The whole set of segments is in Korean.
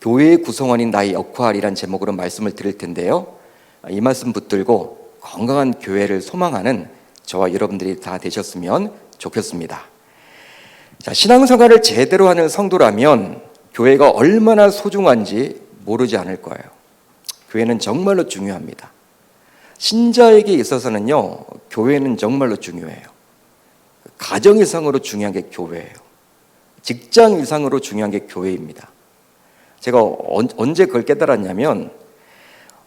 교회의 구성원인 나의 역할이란 제목으로 말씀을 드릴 텐데요. 이 말씀 붙들고 건강한 교회를 소망하는 저와 여러분들이 다 되셨으면 좋겠습니다. 자, 신앙생활을 제대로 하는 성도라면 교회가 얼마나 소중한지 모르지 않을 거예요. 교회는 정말로 중요합니다. 신자에게 있어서는요, 교회는 정말로 중요해요. 가정 이상으로 중요한 게 교회예요. 직장 이상으로 중요한 게 교회입니다. 제가 언제 그걸 깨달았냐면,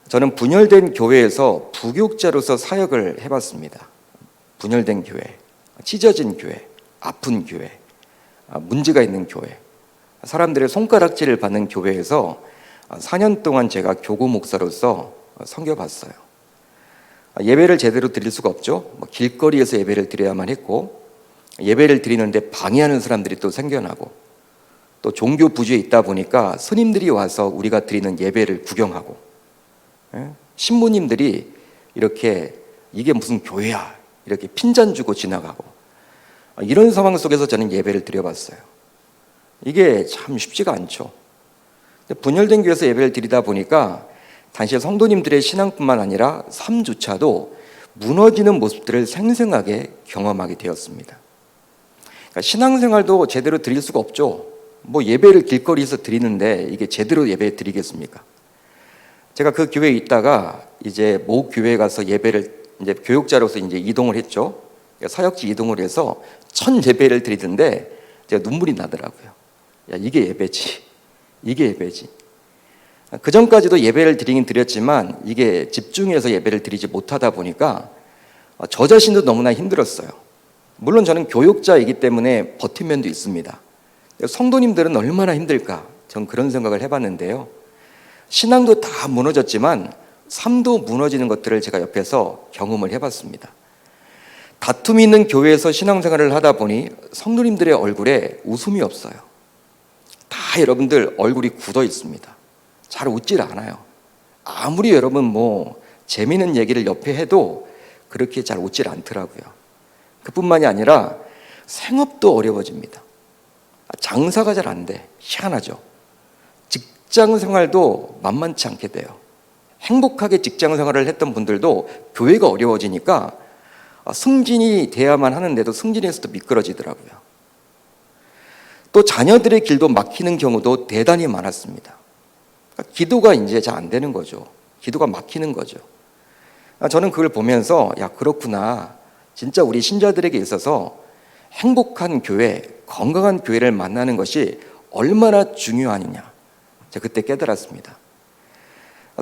저는 분열된 교회에서 부교육자로서 사역을 해봤습니다. 분열된 교회, 찢어진 교회, 아픈 교회, 문제가 있는 교회, 사람들의 손가락질을 받는 교회에서 4년 동안 제가 교구 목사로서 섬겨봤어요. 예배를 제대로 드릴 수가 없죠. 길거리에서 예배를 드려야만 했고, 예배를 드리는데 방해하는 사람들이 또 생겨나고, 또 종교 부주에 있다 보니까 스님들이 와서 우리가 드리는 예배를 구경하고, 신부님들이 이렇게 이게 무슨 교회야 이렇게 핀잔 주고 지나가고, 이런 상황 속에서 저는 예배를 드려봤어요. 이게 참 쉽지가 않죠. 분열된 교회에서 예배를 드리다 보니까 당시 성도님들의 신앙뿐만 아니라 삶조차도 무너지는 모습들을 생생하게 경험하게 되었습니다. 그러니까 신앙생활도 제대로 드릴 수가 없죠. 예배를 길거리에서 드리는데 이게 제대로 예배 드리겠습니까? 제가 그 교회에 있다가 이제 모 교회에 가서 예배를 이제 교육자로서 이제 이동을 했죠. 사역지 이동을 해서 첫 예배를 드리던데 제가 눈물이 나더라고요. 야, 이게 예배지. 이게 예배지. 그 전까지도 예배를 드리긴 드렸지만 이게 집중해서 예배를 드리지 못하다 보니까 저 자신도 너무나 힘들었어요. 물론 저는 교육자이기 때문에 버틴 면도 있습니다. 성도님들은 얼마나 힘들까? 전 그런 생각을 해봤는데요. 신앙도 다 무너졌지만 삶도 무너지는 것들을 제가 옆에서 경험을 해봤습니다. 다툼이 있는 교회에서 신앙생활을 하다 보니 성도님들의 얼굴에 웃음이 없어요. 다 여러분들 얼굴이 굳어 있습니다. 잘 웃질 않아요. 아무리 여러분 재미있는 얘기를 옆에 해도 그렇게 잘 웃질 않더라고요. 그뿐만이 아니라 생업도 어려워집니다. 장사가 잘 안 돼. 희한하죠. 직장 생활도 만만치 않게 돼요. 행복하게 직장 생활을 했던 분들도 교회가 어려워지니까 승진이 돼야만 하는데도 승진에서도 미끄러지더라고요. 또 자녀들의 길도 막히는 경우도 대단히 많았습니다. 기도가 이제 잘 안 되는 거죠. 기도가 막히는 거죠. 저는 그걸 보면서 그렇구나. 진짜 우리 신자들에게 있어서 행복한 교회, 건강한 교회를 만나는 것이 얼마나 중요하느냐, 제가 그때 깨달았습니다.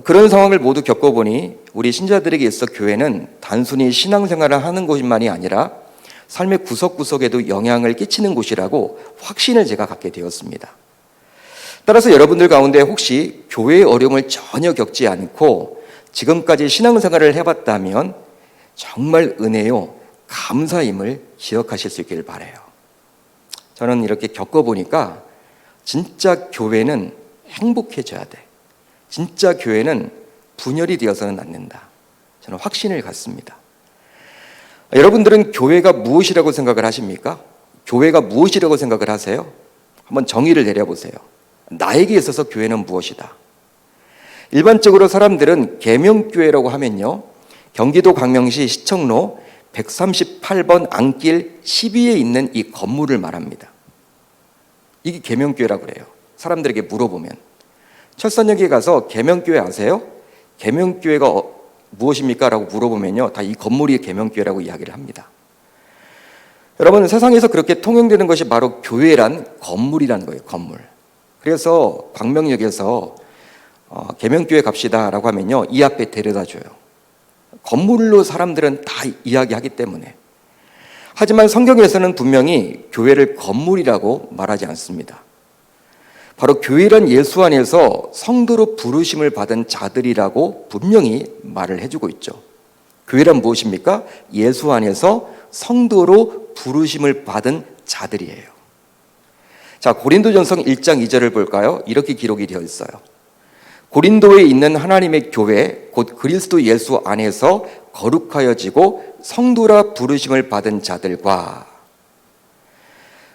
그런 상황을 모두 겪어보니 우리 신자들에게 있어 교회는 단순히 신앙생활을 하는 곳만이 아니라 삶의 구석구석에도 영향을 끼치는 곳이라고 확신을 제가 갖게 되었습니다. 따라서 여러분들 가운데 혹시 교회의 어려움을 전혀 겪지 않고 지금까지 신앙생활을 해봤다면 정말 은혜요, 감사임을 기억하실 수 있기를 바라요. 저는 이렇게 겪어보니까 진짜 교회는 행복해져야 돼. 진짜 교회는 분열이 되어서는 안 된다. 저는 확신을 갖습니다. 여러분들은 교회가 무엇이라고 생각을 하십니까? 교회가 무엇이라고 생각을 하세요? 한번 정의를 내려보세요. 나에게 있어서 교회는 무엇이다? 일반적으로 사람들은 계명교회라고 하면요, 경기도 광명시 시청로 138번 안길 12에 있는 이 건물을 말합니다. 이게 계명교회라고 그래요. 사람들에게 물어보면. 철산역에 가서 계명교회 아세요? 계명교회가 무엇입니까? 라고 물어보면요, 다 이 건물이 계명교회라고 이야기를 합니다. 여러분, 세상에서 그렇게 통용되는 것이 바로 교회란 건물이라는 거예요. 건물. 그래서 광명역에서 계명교회 갑시다 라고 하면요, 이 앞에 데려다 줘요. 건물로 사람들은 다 이야기하기 때문에. 하지만 성경에서는 분명히 교회를 건물이라고 말하지 않습니다. 바로 교회란 예수 안에서 성도로 부르심을 받은 자들이라고 분명히 말을 해주고 있죠. 교회란 무엇입니까? 예수 안에서 성도로 부르심을 받은 자들이에요. 자, 고린도전서 1장 2절을 볼까요? 이렇게 기록이 되어 있어요. 고린도에 있는 하나님의 교회, 곧 그리스도 예수 안에서 거룩하여지고 성도라 부르심을 받은 자들과,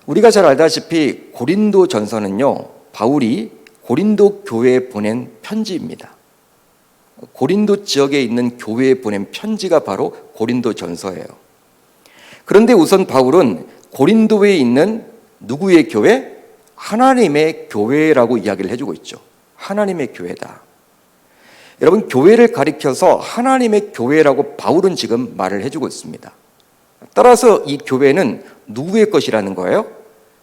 우리가 잘 알다시피 고린도전서는요, 바울이 고린도 교회에 보낸 편지입니다. 고린도 지역에 있는 교회에 보낸 편지가 바로 고린도전서예요. 그런데 우선 바울은 고린도에 있는 누구의 교회? 하나님의 교회라고 이야기를 해주고 있죠. 하나님의 교회다. 여러분, 교회를 가리켜서 하나님의 교회라고 바울은 지금 말을 해주고 있습니다. 따라서 이 교회는 누구의 것이라는 거예요?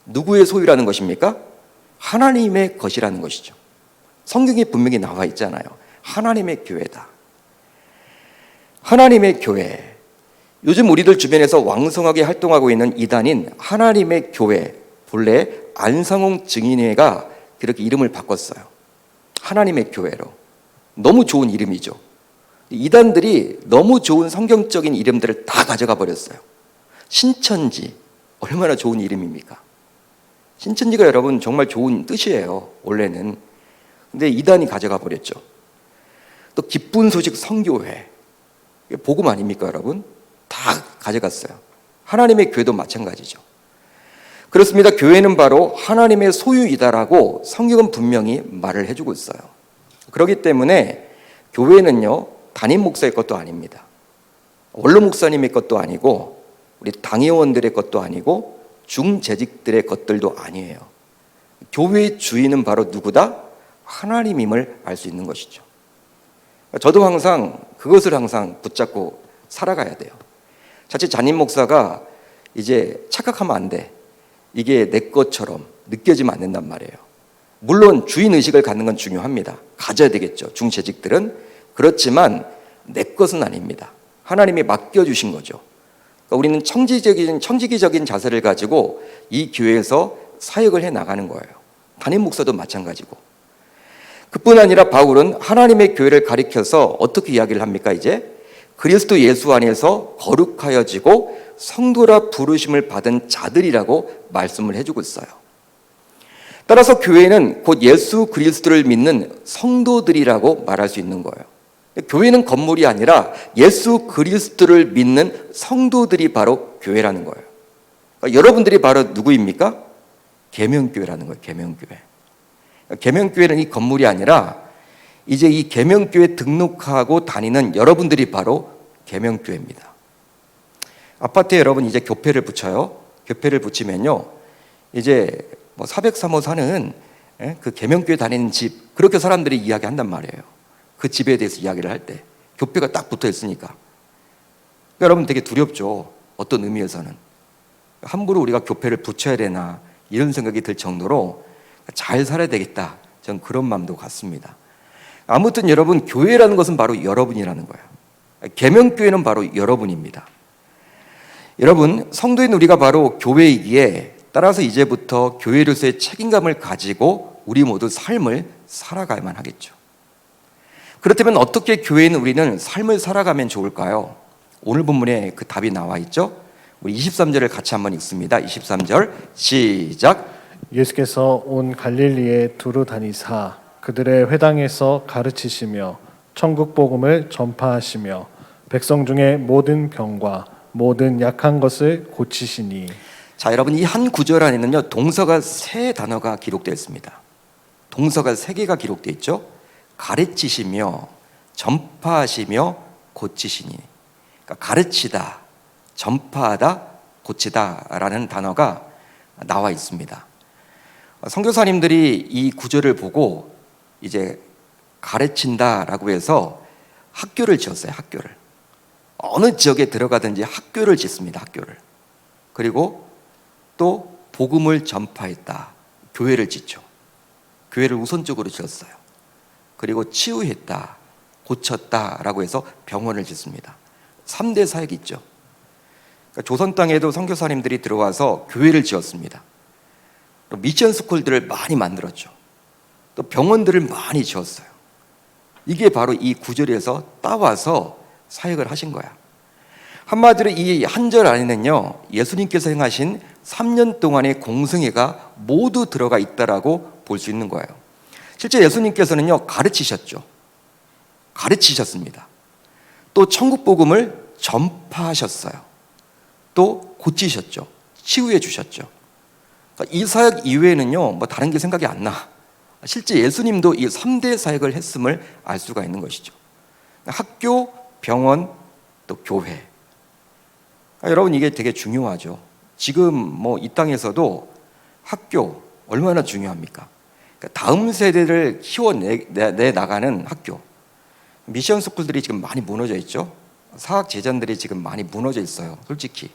누구의 소유라는 것입니까? 하나님의 것이라는 것이죠. 성경에 분명히 나와 있잖아요. 하나님의 교회다. 하나님의 교회. 요즘 우리들 주변에서 왕성하게 활동하고 있는 이단인 하나님의 교회, 본래 안상홍 증인회가 그렇게 이름을 바꿨어요. 하나님의 교회로. 너무 좋은 이름이죠. 이단들이 너무 좋은 성경적인 이름들을 다 가져가 버렸어요. 신천지, 얼마나 좋은 이름입니까? 신천지가 여러분 정말 좋은 뜻이에요, 원래는. 근데 이단이 가져가 버렸죠. 또 기쁜 소식 선교회, 복음 아닙니까 여러분? 다 가져갔어요. 하나님의 교회도 마찬가지죠. 그렇습니다. 교회는 바로 하나님의 소유이다라고 성경은 분명히 말을 해주고 있어요. 그렇기 때문에 교회는요, 담임 목사의 것도 아닙니다. 원로 목사님의 것도 아니고 우리 당회원들의 것도 아니고 중재직들의 것들도 아니에요. 교회의 주인은 바로 누구다? 하나님임을 알 수 있는 것이죠. 저도 항상 그것을 항상 붙잡고 살아가야 돼요. 자칫 담임 목사가 이제 착각하면 안 돼. 이게 내 것처럼 느껴지면 안 된단 말이에요. 물론 주인의식을 갖는 건 중요합니다. 가져야 되겠죠. 중재직들은. 그렇지만 내 것은 아닙니다. 하나님이 맡겨주신 거죠. 그러니까 우리는 청지기적인 자세를 가지고 이 교회에서 사역을 해나가는 거예요. 담임 목사도 마찬가지고. 그뿐 아니라 바울은 하나님의 교회를 가리켜서 어떻게 이야기를 합니까? 이제 그리스도 예수 안에서 거룩하여지고 성도라 부르심을 받은 자들이라고 말씀을 해주고 있어요. 따라서 교회는 곧 예수 그리스도를 믿는 성도들이라고 말할 수 있는 거예요. 교회는 건물이 아니라 예수 그리스도를 믿는 성도들이 바로 교회라는 거예요. 그러니까 여러분들이 바로 누구입니까? 계명교회라는 거예요. 계명교회. 계명교회는 이 건물이 아니라 이제 이 계명교회 등록하고 다니는 여러분들이 바로 계명교회입니다. 아파트에 여러분 이제 교패를 붙여요. 교패를 붙이면요, 이제 뭐 403호 사는 그 계명교회 다니는 집, 그렇게 사람들이 이야기한단 말이에요. 그 집에 대해서 이야기를 할 때 교패가 딱 붙어 있으니까. 그러니까 여러분 되게 두렵죠. 어떤 의미에서는 함부로 우리가 교패를 붙여야 되나 이런 생각이 들 정도로 잘 살아야 되겠다, 전 그런 마음도 갖습니다. 아무튼 여러분, 교회라는 것은 바로 여러분이라는 거예요. 계명교회는 바로 여러분입니다. 여러분, 성도인 우리가 바로 교회이기에 따라서 이제부터 교회로서의 책임감을 가지고 우리 모두 삶을 살아가야만 하겠죠. 그렇다면 어떻게 교회인 우리는 삶을 살아가면 좋을까요? 오늘 본문에 그 답이 나와 있죠. 우리 23절을 같이 한번 읽습니다. 23절 시작. 예수께서 온 갈릴리에 두루 다니사 그들의 회당에서 가르치시며 천국 복음을 전파하시며 백성 중에 모든 병과 모든 약한 것을 고치시니. 자, 여러분, 이 한 구절 안에는요, 동사가 세 단어가 기록되어 있습니다. 동사가 세 개가 기록되어 있죠. 가르치시며 전파하시며 고치시니. 그러니까 가르치다, 전파하다, 고치다라는 단어가 나와 있습니다. 선교사님들이 이 구절을 보고 이제 가르친다라고 해서 학교를 지었어요. 학교를. 어느 지역에 들어가든지 학교를 짓습니다. 학교를. 그리고 또 복음을 전파했다. 교회를 짓죠. 교회를 우선적으로 지었어요. 그리고 치유했다, 고쳤다라고 해서 병원을 짓습니다. 3대 사역이 있죠. 그러니까 조선 땅에도 선교사님들이 들어와서 교회를 지었습니다. 미션 스쿨들을 많이 만들었죠. 또 병원들을 많이 지었어요. 이게 바로 이 구절에서 따와서 사역을 하신 거야. 한마디로 이 한 절 안에는요, 예수님께서 행하신 3년 동안의 공생애가 모두 들어가 있다라고 볼 수 있는 거예요. 실제 예수님께서는요, 가르치셨죠. 가르치셨습니다. 또 천국 복음을 전파하셨어요. 또 고치셨죠. 치유해 주셨죠. 이 사역 이외에는요, 뭐 다른 게 생각이 안 나. 실제 예수님도 이 3대 사역을 했음을 알 수가 있는 것이죠. 학교, 병원, 또 교회. 여러분, 이게 되게 중요하죠. 지금 뭐 이 땅에서도 학교 얼마나 중요합니까? 다음 세대를 키워내 나가는 학교. 미션 스쿨들이 지금 많이 무너져 있죠. 사학 재단들이 지금 많이 무너져 있어요. 솔직히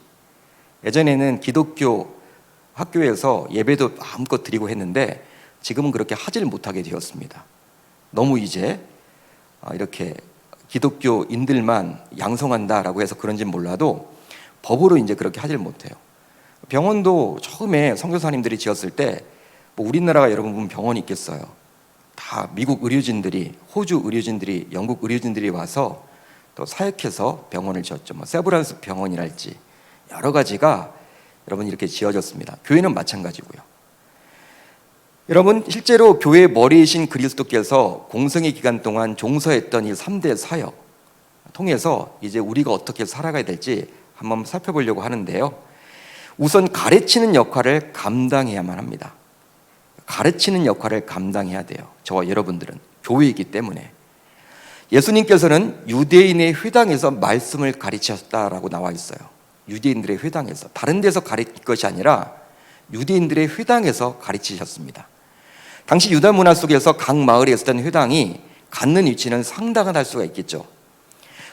예전에는 기독교 학교에서 예배도 마음껏 드리고 했는데 지금은 그렇게 하질 못하게 되었습니다. 너무 이제 이렇게 기독교인들만 양성한다라고 해서 그런지는 몰라도 법으로 이제 그렇게 하질 못해요. 병원도 처음에 선교사님들이 지었을 때 뭐 우리나라가 여러분 보면 병원이 있겠어요. 다 미국 의료진들이, 호주 의료진들이, 영국 의료진들이 와서 또 사역해서 병원을 지었죠. 뭐 세브란스 병원이랄지 여러 가지가 여러분 이렇게 지어졌습니다. 교회는 마찬가지고요. 여러분, 실제로 교회의 머리이신 그리스도께서 공생의 기간 동안 종서했던 이 3대 사역 통해서 이제 우리가 어떻게 살아가야 될지 한번 살펴보려고 하는데요. 우선 가르치는 역할을 감당해야만 합니다. 가르치는 역할을 감당해야 돼요. 저와 여러분들은 교회이기 때문에. 예수님께서는 유대인의 회당에서 말씀을 가르치셨다라고 나와 있어요. 유대인들의 회당에서. 다른 데서 가르칠 것이 아니라 유대인들의 회당에서 가르치셨습니다. 당시 유다 문화 속에서 각 마을에 있었던 회당이 갖는 위치는 상당할 수가 있겠죠.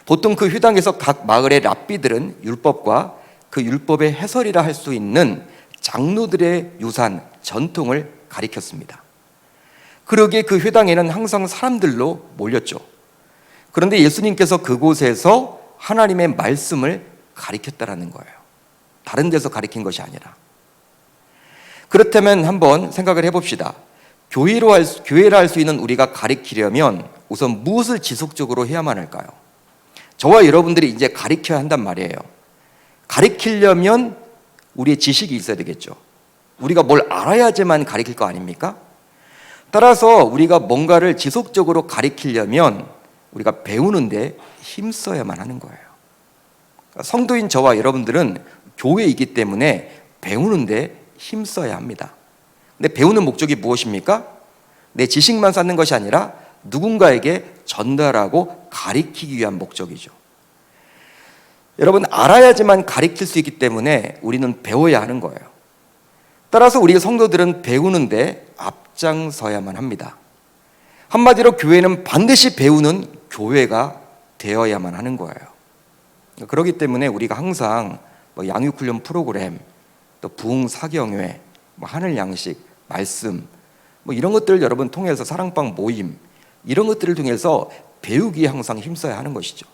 보통 그 회당에서 각 마을의 랍비들은 율법과 그 율법의 해설이라 할 수 있는 장로들의 유산, 전통을 가리켰습니다. 그러기에 그 회당에는 항상 사람들로 몰렸죠. 그런데 예수님께서 그곳에서 하나님의 말씀을 가리켰다라는 거예요. 다른 데서 가리킨 것이 아니라. 그렇다면 한번 생각을 해봅시다. 교회라 할 수 있는 우리가 가리키려면 우선 무엇을 지속적으로 해야만 할까요? 저와 여러분들이 이제 가리켜야 한단 말이에요. 가리키려면 우리의 지식이 있어야 되겠죠. 우리가 뭘 알아야지만 가리킬 거 아닙니까? 따라서 우리가 뭔가를 지속적으로 가리키려면 우리가 배우는데 힘써야만 하는 거예요. 성도인 저와 여러분들은 교회이기 때문에 배우는데 힘써야 합니다. 근데 배우는 목적이 무엇입니까? 내 지식만 쌓는 것이 아니라 누군가에게 전달하고 가리키기 위한 목적이죠. 여러분, 알아야지만 가리킬 수 있기 때문에 우리는 배워야 하는 거예요. 따라서 우리 성도들은 배우는데 앞장서야만 합니다. 한마디로 교회는 반드시 배우는 교회가 되어야만 하는 거예요. 그렇기 때문에 우리가 항상 양육훈련 프로그램, 또 부흥 사경회, 하늘 양식, 말씀 이런 것들을 여러분 통해서 사랑방 모임 이런 것들을 통해서 배우기에 항상 힘써야 하는 것이죠.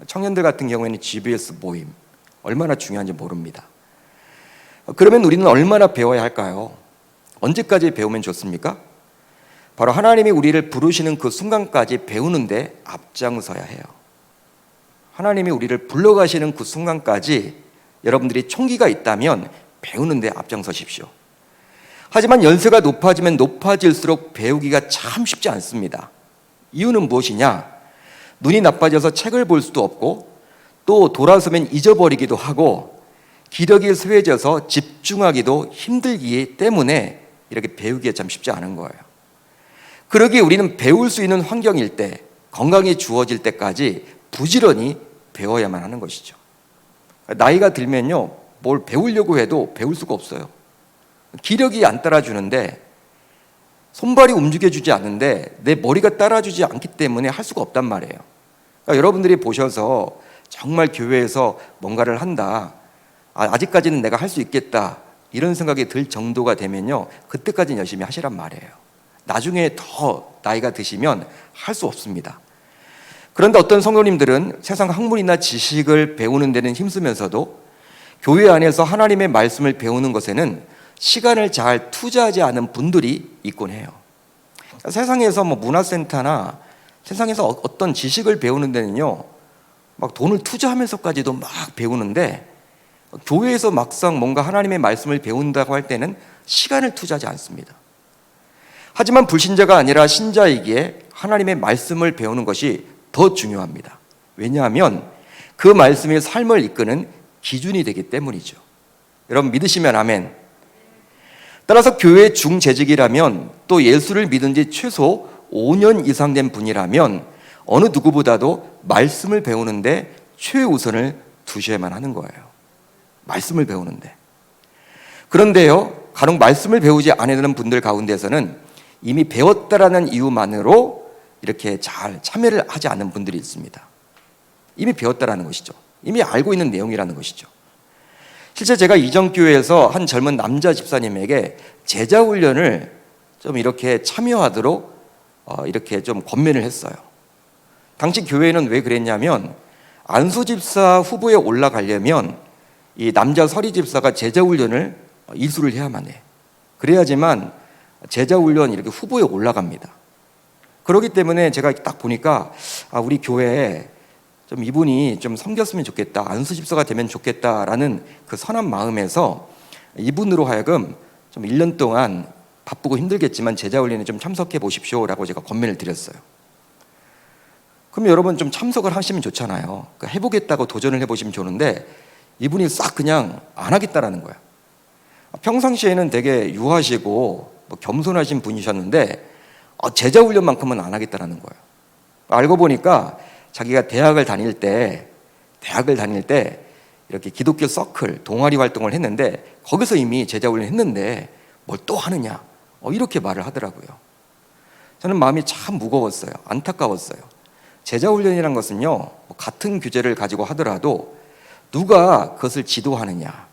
청년들 같은 경우에는 GBS 모임 얼마나 중요한지 모릅니다. 그러면 우리는 얼마나 배워야 할까요? 언제까지 배우면 좋습니까? 바로 하나님이 우리를 부르시는 그 순간까지 배우는데 앞장서야 해요. 하나님이 우리를 불러가시는 그 순간까지 여러분들이 총기가 있다면 배우는데 앞장서십시오. 하지만 연세가 높아지면 높아질수록 배우기가 참 쉽지 않습니다. 이유는 무엇이냐? 눈이 나빠져서 책을 볼 수도 없고 또 돌아서면 잊어버리기도 하고 기력이 쇠해져서 집중하기도 힘들기 때문에 이렇게 배우기가 참 쉽지 않은 거예요. 그러기에 우리는 배울 수 있는 환경일 때, 건강이 주어질 때까지 부지런히 배워야만 하는 것이죠. 나이가 들면요, 뭘 배우려고 해도 배울 수가 없어요. 기력이 안 따라주는데, 손발이 움직여주지 않는데 내 머리가 따라주지 않기 때문에 할 수가 없단 말이에요. 그러니까 여러분들이 보셔서 정말 교회에서 뭔가를 한다, 아직까지는 내가 할 수 있겠다 이런 생각이 들 정도가 되면요, 그때까지는 열심히 하시란 말이에요. 나중에 더 나이가 드시면 할 수 없습니다. 그런데 어떤 성도님들은 세상 학문이나 지식을 배우는 데는 힘쓰면서도 교회 안에서 하나님의 말씀을 배우는 것에는 시간을 잘 투자하지 않은 분들이 있곤 해요. 세상에서 문화센터나 세상에서 어떤 지식을 배우는 데는요, 막 돈을 투자하면서까지도 막 배우는데 교회에서 막상 뭔가 하나님의 말씀을 배운다고 할 때는 시간을 투자하지 않습니다. 하지만 불신자가 아니라 신자이기에 하나님의 말씀을 배우는 것이 더 중요합니다. 왜냐하면 그 말씀이 삶을 이끄는 기준이 되기 때문이죠. 여러분 믿으시면 아멘. 따라서 교회 중재직이라면 또 예수를 믿은 지 최소 5년 이상 된 분이라면 어느 누구보다도 말씀을 배우는데 최우선을 두셔야만 하는 거예요. 말씀을 배우는데. 그런데요, 간혹 말씀을 배우지 않는 분들 가운데서는 이미 배웠다라는 이유만으로 이렇게 잘 참여를 하지 않는 분들이 있습니다. 이미 배웠다라는 것이죠. 이미 알고 있는 내용이라는 것이죠. 실제 제가 이전교회에서 한 젊은 남자 집사님에게 제자 훈련을 좀 이렇게 참여하도록 이렇게 좀 권면을 했어요. 당시 교회는 왜 그랬냐면 안수 집사 후보에 올라가려면 이 남자 서리 집사가 제자 훈련을 이수를 해야만 해. 그래야지만 제자 훈련 이렇게 후보에 올라갑니다. 그렇기 때문에 제가 딱 보니까 우리 교회에 좀 이분이 좀 섬겼으면 좋겠다, 안수 집사가 되면 좋겠다라는 그 선한 마음에서 이분으로 하여금 좀 1년 동안 바쁘고 힘들겠지만 제자 훈련에 좀 참석해 보십시오라고 제가 권면을 드렸어요. 그럼 여러분 좀 참석을 하시면 좋잖아요. 그러니까 해보겠다고 도전을 해보시면 좋은데 이분이 싹 그냥 안 하겠다라는 거야. 평상시에는 되게 유하시고 겸손하신 분이셨는데 제자 훈련만큼은 안 하겠다라는 거예요. 알고 보니까 자기가 대학을 다닐 때 이렇게 기독교 서클 동아리 활동을 했는데 거기서 이미 제자 훈련 했는데 뭘 또 하느냐 이렇게 말을 하더라고요. 저는 마음이 참 무거웠어요. 안타까웠어요. 제자 훈련이란 것은요, 같은 규제를 가지고 하더라도 누가 그것을 지도하느냐,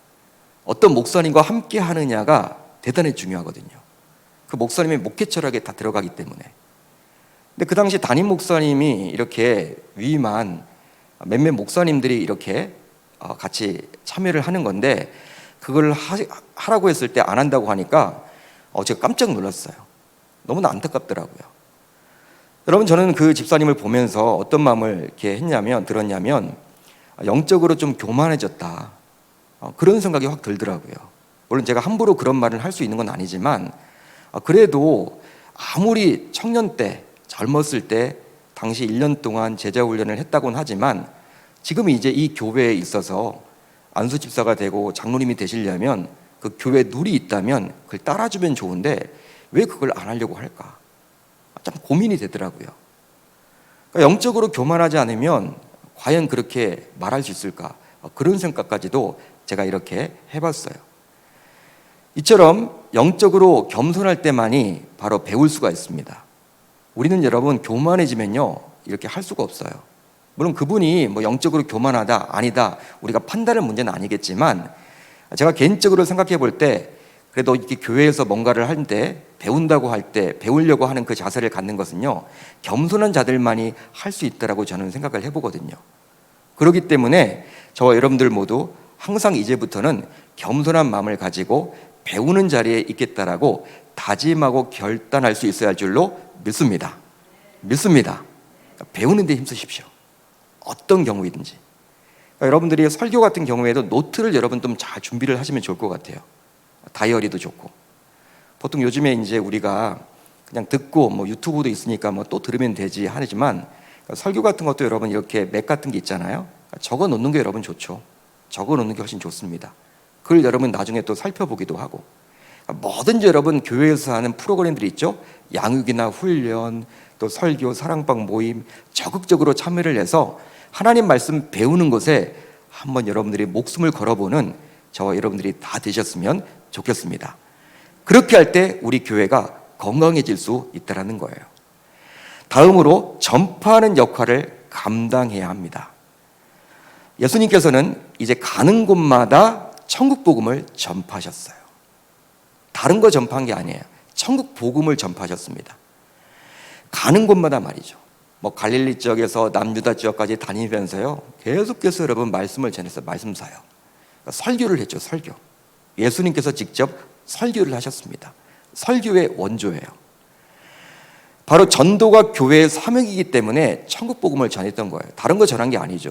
어떤 목사님과 함께 하느냐가 대단히 중요하거든요. 그 목사님의 목회 철학에 다 들어가기 때문에. 근데 그 당시 담임 목사님이 이렇게 위임한 몇몇 목사님들이 이렇게 같이 참여를 하는 건데 그걸 하라고 했을 때 안 한다고 하니까 제가 깜짝 놀랐어요. 너무나 안타깝더라고요. 여러분, 저는 그 집사님을 보면서 어떤 마음을 이렇게 들었냐면 영적으로 좀 교만해졌다, 그런 생각이 확 들더라고요. 물론 제가 함부로 그런 말을 할 수 있는 건 아니지만 그래도 아무리 청년 때 젊었을 때 당시 1년 동안 제자 훈련을 했다고는 하지만 지금 이제 이 교회에 있어서 안수 집사가 되고 장로님이 되시려면 그 교회 룰이 있다면 그걸 따라주면 좋은데 왜 그걸 안 하려고 할까? 참 고민이 되더라고요. 그러니까 영적으로 교만하지 않으면 과연 그렇게 말할 수 있을까? 그런 생각까지도 제가 이렇게 해봤어요. 이처럼 영적으로 겸손할 때만이 바로 배울 수가 있습니다. 우리는 여러분 교만해지면요 이렇게 할 수가 없어요. 물론 그분이 영적으로 교만하다 아니다 우리가 판단할 문제는 아니겠지만 제가 개인적으로 생각해 볼 때 그래도 이렇게 교회에서 뭔가를 할 때 배운다고 할 때 배우려고 하는 그 자세를 갖는 것은요 겸손한 자들만이 할 수 있다라고 저는 생각을 해보거든요. 그렇기 때문에 저와 여러분들 모두 항상 이제부터는 겸손한 마음을 가지고 배우는 자리에 있겠다라고 다짐하고 결단할 수 있어야 할 줄로 믿습니다. 배우는 데 힘쓰십시오. 어떤 경우이든지. 그러니까 여러분들이 설교 같은 경우에도 노트를 여러분 좀 잘 준비를 하시면 좋을 것 같아요. 다이어리도 좋고. 보통 요즘에 이제 우리가 그냥 듣고 유튜브도 있으니까 또 들으면 되지 하지만 설교 같은 것도 여러분 이렇게 맥 같은 게 있잖아요. 적어 놓는 게 여러분 좋죠. 적어 놓는 게 훨씬 좋습니다. 그걸 여러분 나중에 또 살펴보기도 하고. 뭐든지 여러분 교회에서 하는 프로그램들이 있죠. 양육이나 훈련, 또 설교, 사랑방 모임 적극적으로 참여를 해서 하나님 말씀 배우는 것에 한번 여러분들이 목숨을 걸어보는 저와 여러분들이 다 되셨으면 좋겠습니다. 그렇게 할 때 우리 교회가 건강해질 수 있다는 거예요. 다음으로 전파하는 역할을 감당해야 합니다. 예수님께서는 이제 가는 곳마다 천국 복음을 전파하셨어요. 다른 거 전파한 게 아니에요. 천국 복음을 전파하셨습니다. 가는 곳마다 말이죠. 갈릴리 지역에서 남유다 지역까지 다니면서요 계속해서 여러분 말씀을 전해서 말씀사요. 그러니까 설교를 했죠. 설교. 예수님께서 직접 설교를 하셨습니다. 설교의 원조예요. 바로 전도가 교회의 사명이기 때문에 천국 복음을 전했던 거예요. 다른 거 전한 게 아니죠.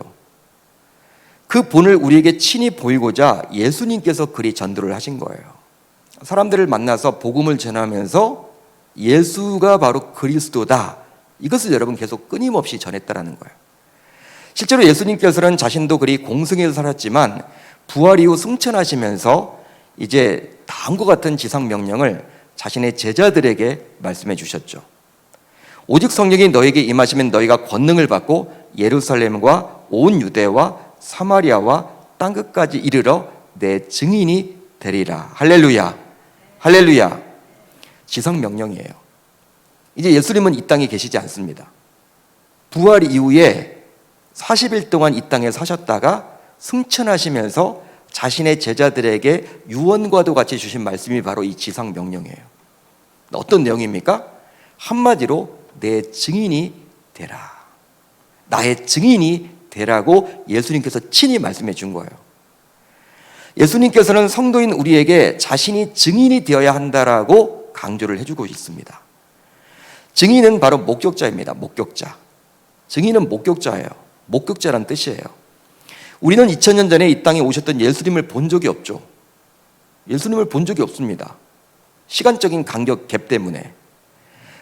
그 본을 우리에게 친히 보이고자 예수님께서 그리 전도를 하신 거예요. 사람들을 만나서 복음을 전하면서 예수가 바로 그리스도다, 이것을 여러분 계속 끊임없이 전했다라는 거예요. 실제로 예수님께서는 자신도 그리 공생애를 살았지만 부활 이후 승천하시면서 이제 다음과 같은 지상 명령을 자신의 제자들에게 말씀해 주셨죠. 오직 성령이 너에게 임하시면 너희가 권능을 받고 예루살렘과 온 유대와 사마리아와 땅끝까지 이르러 내 증인이 되리라. 할렐루야. 할렐루야. 지상 명령이에요. 이제 예수님은 이 땅에 계시지 않습니다. 부활 이후에 40일 동안 이 땅에 사셨다가 승천하시면서 자신의 제자들에게 유언과도 같이 주신 말씀이 바로 이 지상 명령이에요. 어떤 내용입니까? 한마디로 내 증인이 되라. 나의 증인이 되라고 예수님께서 친히 말씀해 준 거예요. 예수님께서는 성도인 우리에게 자신이 증인이 되어야 한다라고 강조를 해주고 있습니다. 증인은 바로 목격자입니다. 목격자. 증인은 목격자예요. 목격자란 뜻이에요. 우리는 2000년 전에 이 땅에 오셨던 예수님을 본 적이 없죠. 예수님을 본 적이 없습니다. 시간적인 간격 갭 때문에.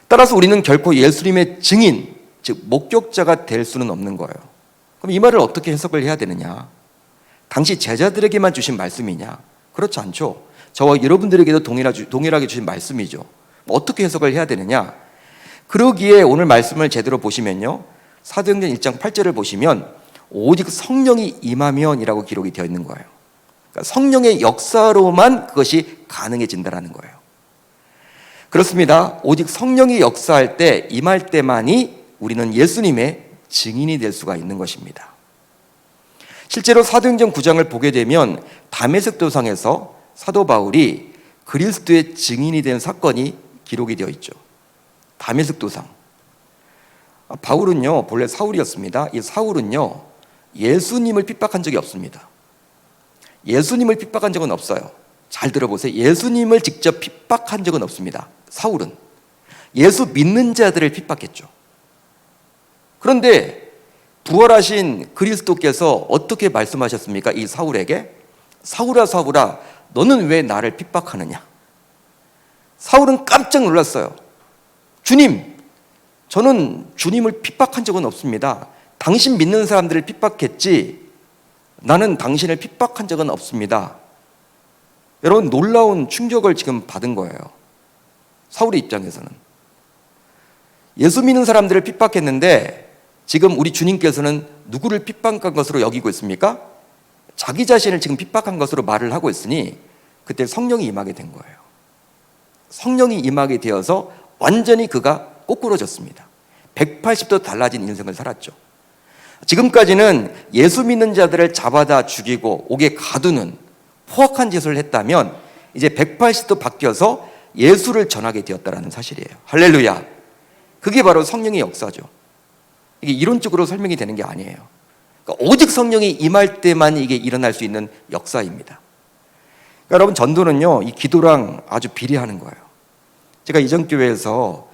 따라서 우리는 결코 예수님의 증인, 즉 목격자가 될 수는 없는 거예요. 그럼 이 말을 어떻게 해석을 해야 되느냐? 당시 제자들에게만 주신 말씀이냐? 그렇지 않죠. 저와 여러분들에게도 동일하게 주신 말씀이죠. 어떻게 해석을 해야 되느냐? 그러기에 오늘 말씀을 제대로 보시면요, 사도행전 1장 8절을 보시면 오직 성령이 임하면이라고 기록이 되어 있는 거예요. 그러니까 성령의 역사로만 그것이 가능해진다는 거예요. 그렇습니다. 오직 성령이 역사할 때, 임할 때만이 우리는 예수님의 증인이 될 수가 있는 것입니다. 실제로 사도행전 9장을 보게 되면 다메섹 도상에서 사도 바울이 그리스도의 증인이 된 사건이 기록이 되어 있죠. 다메섹 도상. 바울은요, 본래 사울이었습니다. 이 사울은요, 예수님을 핍박한 적이 없습니다. 예수님을 핍박한 적은 없어요. 잘 들어보세요. 예수님을 직접 핍박한 적은 없습니다. 사울은 예수 믿는 자들을 핍박했죠. 그런데 부활하신 그리스도께서 어떻게 말씀하셨습니까? 이 사울에게 사울아 사울아 너는 왜 나를 핍박하느냐? 사울은 깜짝 놀랐어요. 주님, 저는 주님을 핍박한 적은 없습니다. 당신 믿는 사람들을 핍박했지 나는 당신을 핍박한 적은 없습니다. 여러분, 놀라운 충격을 지금 받은 거예요. 사울의 입장에서는. 예수 믿는 사람들을 핍박했는데 지금 우리 주님께서는 누구를 핍박한 것으로 여기고 있습니까? 자기 자신을 지금 핍박한 것으로 말을 하고 있으니 그때 성령이 임하게 된 거예요. 성령이 임하게 되어서 완전히 그가 꼬꾸러졌습니다. 180도 달라진 인생을 살았죠. 지금까지는 예수 믿는 자들을 잡아다 죽이고 옥에 가두는 포악한 짓을 했다면 이제 180도 바뀌어서 예수를 전하게 되었다는 사실이에요. 할렐루야. 그게 바로 성령의 역사죠. 이게 이론적으로 설명이 되는 게 아니에요. 그러니까 오직 성령이 임할 때만 이게 일어날 수 있는 역사입니다. 그러니까 여러분, 전도는요, 이 기도랑 아주 비례하는 거예요. 제가 이전 교회에서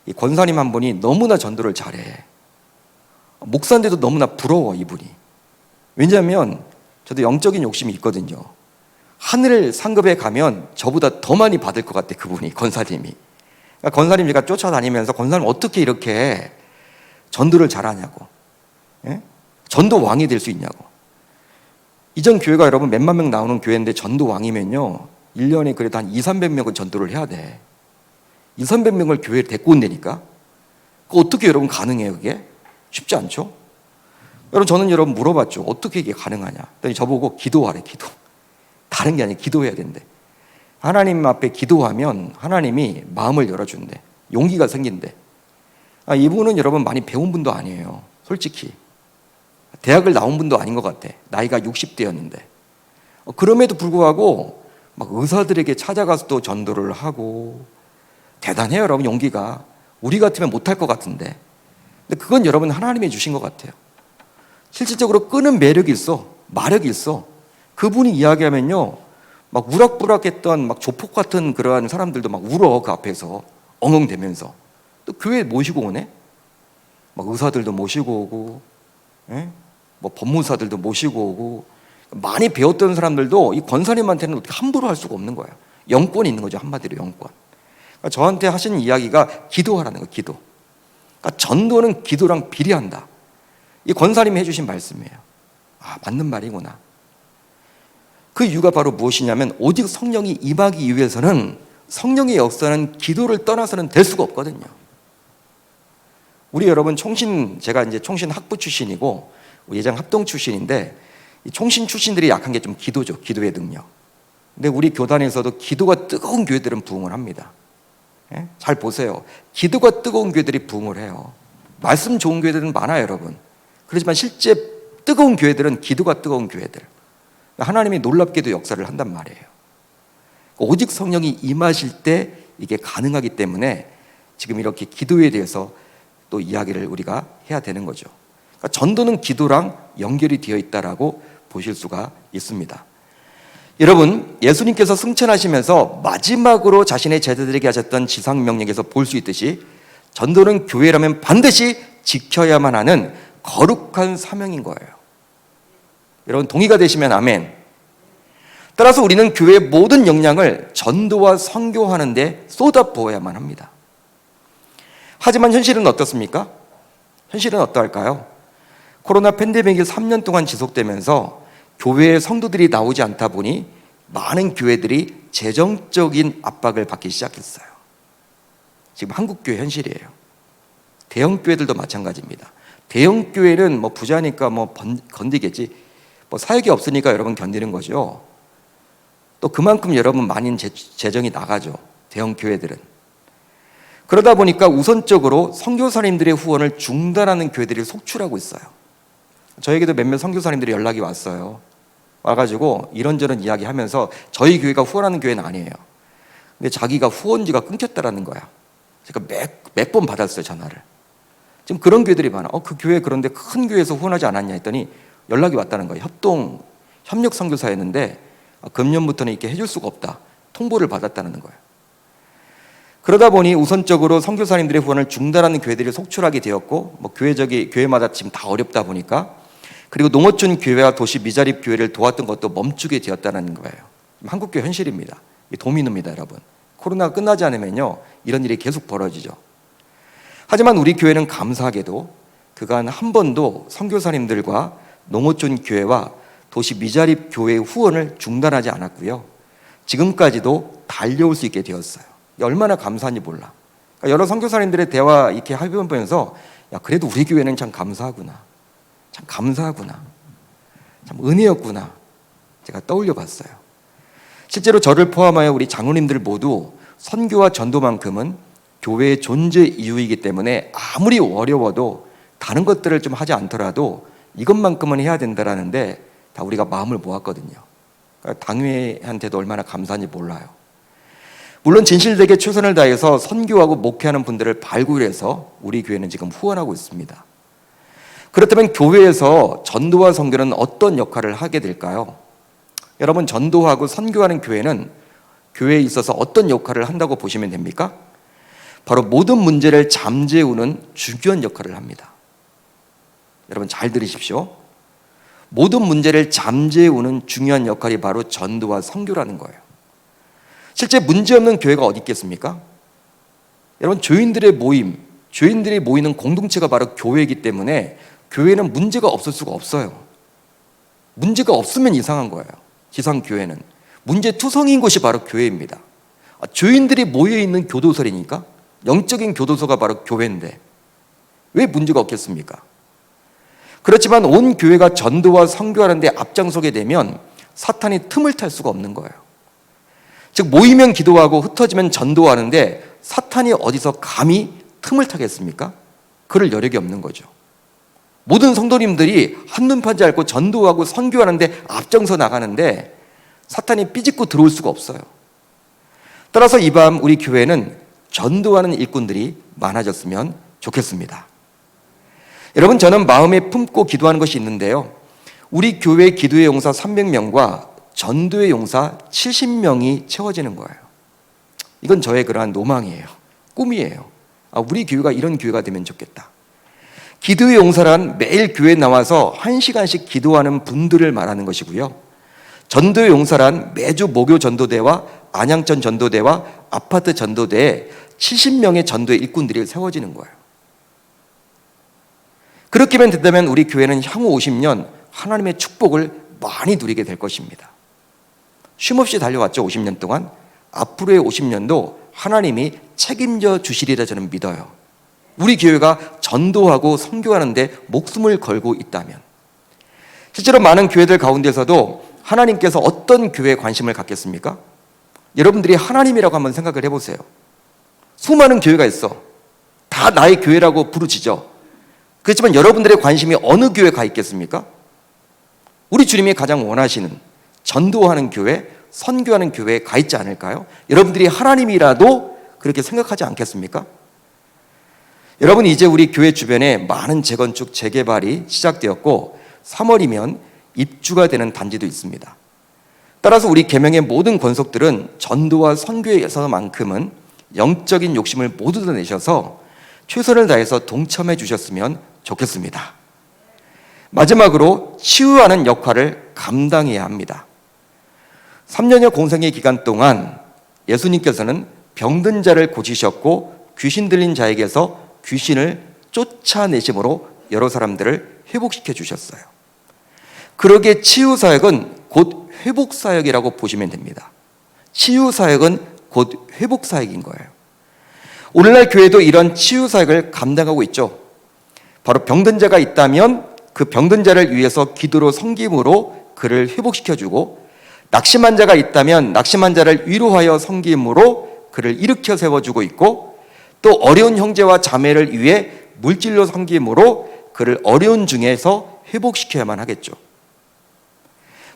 이 권사님 한 분이 너무나 전도를 잘해. 목사인데도 너무나 부러워, 이분이. 왜냐하면 저도 영적인 욕심이 있거든요. 하늘 상급에 가면 저보다 더 많이 받을 것 같아, 그분이, 권사님이. 그러니까 권사님 제가 쫓아다니면서 권사님 어떻게 이렇게 전도를 잘하냐고, 예? 전도 왕이 될 수 있냐고. 이전 교회가 여러분 몇만 명 나오는 교회인데 전도 왕이면요 1년에 그래도 한 200~300명은 전도를 해야 돼. 200~300명을 교회에 데리고 온다니까. 그거 어떻게 여러분 가능해요? 그게 쉽지 않죠. 여러분, 저는 여러분 물어봤죠. 어떻게 이게 가능하냐. 그랬더니 저보고 기도하래. 기도. 다른 게 아니라 기도해야 된대. 하나님 앞에 기도하면 하나님이 마음을 열어준대. 용기가 생긴대. 이분은 여러분 많이 배운 분도 아니에요. 솔직히 대학을 나온 분도 아닌 것 같아. 나이가 60대였는데 그럼에도 불구하고 막 의사들에게 찾아가서 또 전도를 하고 대단해요. 여러분, 용기가. 우리 같으면 못할 것 같은데, 근데 그건 여러분 하나님이 주신 것 같아요. 실질적으로 끄는 매력이 있어. 마력이 있어. 그분이 이야기하면요 막 우락부락했던 막 조폭 같은 그러한 사람들도 막 울어. 그 앞에서 엉엉대면서. 또 교회 모시고 오네. 막 의사들도 모시고 오고, 예? 뭐 법무사들도 모시고 오고. 많이 배웠던 사람들도 이 권사님한테는 어떻게 함부로 할 수가 없는 거예요. 영권이 있는 거죠. 한마디로 영권. 그러니까 저한테 하신 이야기가 기도하라는 거예요. 기도. 그러니까 전도는 기도랑 비례한다. 이 권사님이 해주신 말씀이에요. 아, 맞는 말이구나. 그 이유가 바로 무엇이냐면 오직 성령이 임하기 위해서는 성령의 역사는 기도를 떠나서는 될 수가 없거든요. 우리 여러분 제가 이제 총신 학부 출신이고 예장 합동 출신인데 이 총신 출신들이 약한 게 좀 기도죠. 기도의 능력. 근데 우리 교단에서도 기도가 뜨거운 교회들은 부흥을 합니다. 예? 잘 보세요. 기도가 뜨거운 교회들이 부흥을 해요. 말씀 좋은 교회들은 많아요, 여러분. 그렇지만 실제 뜨거운 교회들은 기도가 뜨거운 교회들. 하나님이 놀랍게도 역사를 한단 말이에요. 오직 성령이 임하실 때 이게 가능하기 때문에 지금 이렇게 기도에 대해서 또 이야기를 우리가 해야 되는 거죠. 그러니까 전도는 기도랑 연결이 되어 있다라고 보실 수가 있습니다. 여러분, 예수님께서 승천하시면서 마지막으로 자신의 제자들에게 하셨던 지상명령에서 볼 수 있듯이 전도는 교회라면 반드시 지켜야만 하는 거룩한 사명인 거예요. 여러분 동의가 되시면 아멘. 따라서 우리는 교회의 모든 역량을 전도와 선교하는 데 쏟아부어야만 합니다. 하지만 현실은 어떻습니까? 현실은 어떠할까요? 코로나 팬데믹이 3년 동안 지속되면서 교회에 성도들이 나오지 않다 보니 많은 교회들이 재정적인 압박을 받기 시작했어요. 지금 한국교회 현실이에요. 대형교회들도 마찬가지입니다. 대형교회는 뭐 부자니까 뭐 건디겠지, 뭐 사역이 없으니까 여러분 견디는 거죠. 또 그만큼 여러분 많은 재정이 나가죠. 대형교회들은. 그러다 보니까 우선적으로 선교사님들의 후원을 중단하는 교회들이 속출하고 있어요. 저에게도 몇몇 선교사님들이 연락이 왔어요. 와가지고 이런저런 이야기하면서 저희 교회가 후원하는 교회는 아니에요. 근데 자기가 후원지가 끊겼다라는 거야. 제가 몇 번 받았어요, 전화를. 지금 그런 교회들이 많아. 그 교회 그런데 큰 교회에서 후원하지 않았냐 했더니 연락이 왔다는 거예요. 협력 선교사였는데 금년부터는 이렇게 해줄 수가 없다. 통보를 받았다는 거예요. 그러다 보니 우선적으로 선교사님들의 후원을 중단하는 교회들이 속출하게 되었고, 뭐 교회마다 지금 다 어렵다 보니까, 그리고 농어촌 교회와 도시 미자립 교회를 도왔던 것도 멈추게 되었다는 거예요. 한국교회 현실입니다. 도민입니다, 여러분. 코로나가 끝나지 않으면요 이런 일이 계속 벌어지죠. 하지만 우리 교회는 감사하게도 그간 한 번도 선교사님들과 농어촌 교회와 도시 미자립 교회의 후원을 중단하지 않았고요. 지금까지도 달려올 수 있게 되었어요. 얼마나 감사한지 몰라. 그러니까 여러 선교사님들의 대화 이렇게 해보면서 야, 그래도 우리 교회는 참 감사하구나. 참 감사하구나. 참 은혜였구나. 제가 떠올려 봤어요. 실제로 저를 포함하여 우리 장로님들 모두 선교와 전도만큼은 교회의 존재 이유이기 때문에 아무리 어려워도 다른 것들을 좀 하지 않더라도 이것만큼은 해야 된다라는데 다 우리가 마음을 모았거든요. 그러니까 당회한테도 얼마나 감사한지 몰라요. 물론 진실되게 최선을 다해서 선교하고 목회하는 분들을 발굴해서 우리 교회는 지금 후원하고 있습니다. 그렇다면 교회에서 전도와 선교는 어떤 역할을 하게 될까요? 여러분, 전도하고 선교하는 교회는 교회에 있어서 어떤 역할을 한다고 보시면 됩니까? 바로 모든 문제를 잠재우는 중요한 역할을 합니다. 여러분 잘 들으십시오. 모든 문제를 잠재우는 중요한 역할이 바로 전도와 선교라는 거예요. 실제 문제없는 교회가 어디 있겠습니까? 여러분 죄인들이 모이는 공동체가 바로 교회이기 때문에 교회는 문제가 없을 수가 없어요. 문제가 없으면 이상한 거예요. 지상교회는 문제투성이인 곳이 바로 교회입니다. 죄인들이 모여있는 교도소이니까 영적인 교도소가 바로 교회인데 왜 문제가 없겠습니까? 그렇지만 온 교회가 전도와 선교하는 데 앞장서게 되면 사탄이 틈을 탈 수가 없는 거예요. 즉 모이면 기도하고 흩어지면 전도하는데 사탄이 어디서 감히 틈을 타겠습니까? 그럴 여력이 없는 거죠. 모든 성도님들이 한눈판지 앓고 전도하고 선교하는데 앞장서 나가는데 사탄이 삐집고 들어올 수가 없어요. 따라서 이 밤 우리 교회는 전도하는 일꾼들이 많아졌으면 좋겠습니다. 여러분, 저는 마음에 품고 기도하는 것이 있는데요. 우리 교회 기도의 용사 300명과 전도의 용사 70명이 채워지는 거예요. 이건 저의 그러한 로망이에요. 꿈이에요. 우리 교회가 이런 교회가 되면 좋겠다. 기도의 용사란 매일 교회에 나와서 1시간씩 기도하는 분들을 말하는 것이고요. 전도의 용사란 매주 목요 전도대와 안양천 전도대와 아파트 전도대에 70명의 전도의 일꾼들이 세워지는 거예요. 그렇게만 된다면 우리 교회는 향후 50년 하나님의 축복을 많이 누리게 될 것입니다. 쉼없이 달려왔죠. 50년 동안. 앞으로의 50년도 하나님이 책임져 주시리라 저는 믿어요. 우리 교회가 전도하고 선교하는 데 목숨을 걸고 있다면. 실제로 많은 교회들 가운데서도 하나님께서 어떤 교회에 관심을 갖겠습니까? 여러분들이 하나님이라고 한번 생각을 해보세요. 수많은 교회가 있어. 다 나의 교회라고 부르짖어. 그렇지만 여러분들의 관심이 어느 교회에 가 있겠습니까? 우리 주님이 가장 원하시는 전도하는 교회, 선교하는 교회에 가 있지 않을까요? 여러분들이 하나님이라도 그렇게 생각하지 않겠습니까? 여러분, 이제 우리 교회 주변에 많은 재건축, 재개발이 시작되었고 3월이면 입주가 되는 단지도 있습니다. 따라서 우리 계명의 모든 권속들은 전도와 선교에서만큼은 영적인 욕심을 모두 다 내셔서 최선을 다해서 동참해 주셨으면 좋겠습니다. 마지막으로 치유하는 역할을 감당해야 합니다. 3년여 공생의 기간 동안 예수님께서는 병든 자를 고치셨고 귀신 들린 자에게서 귀신을 쫓아내심으로 여러 사람들을 회복시켜 주셨어요. 그러기에 치유사역은 곧 회복사역이라고 보시면 됩니다. 치유사역은 곧 회복사역인 거예요. 오늘날 교회도 이런 치유사역을 감당하고 있죠. 바로 병든 자가 있다면 그 병든 자를 위해서 기도로 섬김으로 그를 회복시켜주고, 낙심한 자가 있다면 낙심한 자를 위로하여 섬김으로 그를 일으켜 세워주고 있고, 또 어려운 형제와 자매를 위해 물질로 섬김으로 그를 어려운 중에서 회복시켜야만 하겠죠.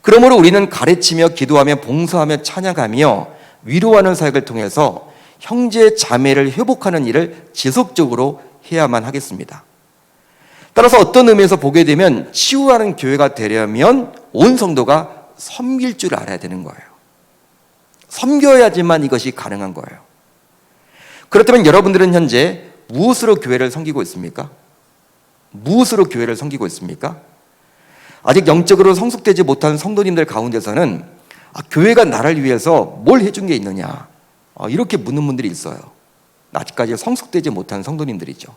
그러므로 우리는 가르치며 기도하며 봉사하며 찬양하며 위로하는 사역을 통해서 형제 자매를 회복하는 일을 지속적으로 해야만 하겠습니다. 따라서 어떤 의미에서 보게 되면 치유하는 교회가 되려면 온 성도가 섬길 줄 알아야 되는 거예요. 섬겨야지만 이것이 가능한 거예요. 그렇다면 여러분들은 현재 무엇으로 교회를 섬기고 있습니까? 무엇으로 교회를 섬기고 있습니까? 아직 영적으로 성숙되지 못한 성도님들 가운데서는 교회가 나를 위해서 뭘 해준 게 있느냐, 이렇게 묻는 분들이 있어요. 아직까지 성숙되지 못한 성도님들이죠.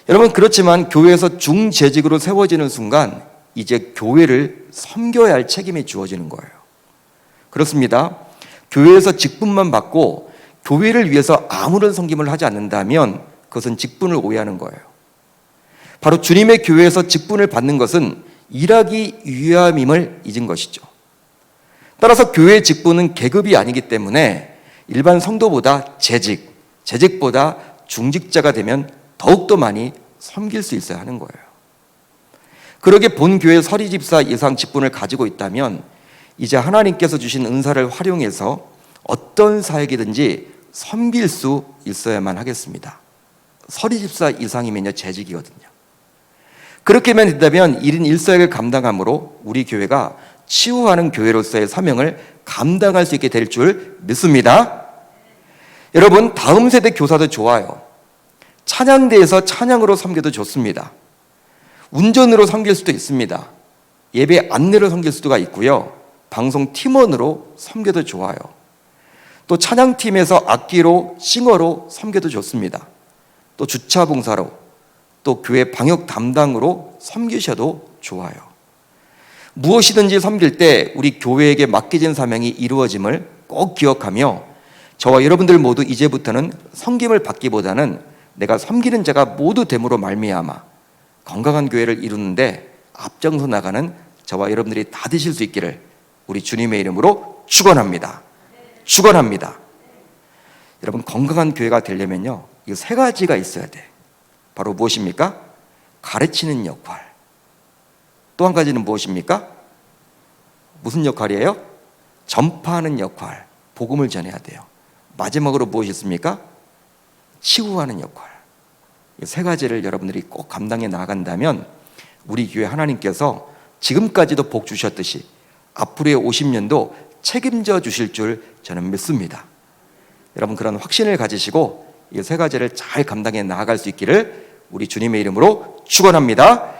여러분, 그렇지만 교회에서 중재직으로 세워지는 순간 이제 교회를 섬겨야 할 책임이 주어지는 거예요. 그렇습니다. 교회에서 직분만 받고 교회를 위해서 아무런 섬김을 하지 않는다면 그것은 직분을 오해하는 거예요. 바로 주님의 교회에서 직분을 받는 것은 일하기 위함임을 잊은 것이죠. 따라서 교회의 직분은 계급이 아니기 때문에 일반 성도보다 재직보다 중직자가 되면 더욱더 많이 섬길 수 있어야 하는 거예요. 그러게 본 교회 서리집사 이상 직분을 가지고 있다면 이제 하나님께서 주신 은사를 활용해서 어떤 사역이든지 섬길 수 있어야만 하겠습니다. 서리집사 이상이면요, 재직이거든요. 그렇게만 된다면 1인 1사역을 감당함으로 우리 교회가 치유하는 교회로서의 사명을 감당할 수 있게 될 줄 믿습니다. 여러분, 다음 세대 교사도 좋아요. 찬양대에서 찬양으로 섬겨도 좋습니다. 운전으로 섬길 수도 있습니다. 예배 안내로 섬길 수도 있고요. 방송 팀원으로 섬겨도 좋아요. 또 찬양팀에서 악기로 싱어로 섬겨도 좋습니다. 또 주차 봉사로, 또 교회 방역 담당으로 섬기셔도 좋아요. 무엇이든지 섬길 때 우리 교회에게 맡겨진 사명이 이루어짐을 꼭 기억하며 저와 여러분들 모두 이제부터는 섬김을 받기보다는 내가 섬기는 자가 모두 됨으로 말미암아 건강한 교회를 이루는데 앞장서 나가는 저와 여러분들이 다 되실 수 있기를 우리 주님의 이름으로 축원합니다. 축원합니다. 여러분, 건강한 교회가 되려면요, 이 세 가지가 있어야 돼. 바로 무엇입니까? 가르치는 역할. 또 한 가지는 무엇입니까? 무슨 역할이에요? 전파하는 역할. 복음을 전해야 돼요. 마지막으로 무엇이 있습니까? 치유하는 역할. 이 세 가지를 여러분들이 꼭 감당해 나간다면 우리 교회 하나님께서 지금까지도 복 주셨듯이 앞으로의 50년도 책임져 주실 줄 저는 믿습니다. 여러분, 그런 확신을 가지시고 이 세 가지를 잘 감당해 나아갈 수 있기를 우리 주님의 이름으로 축원합니다.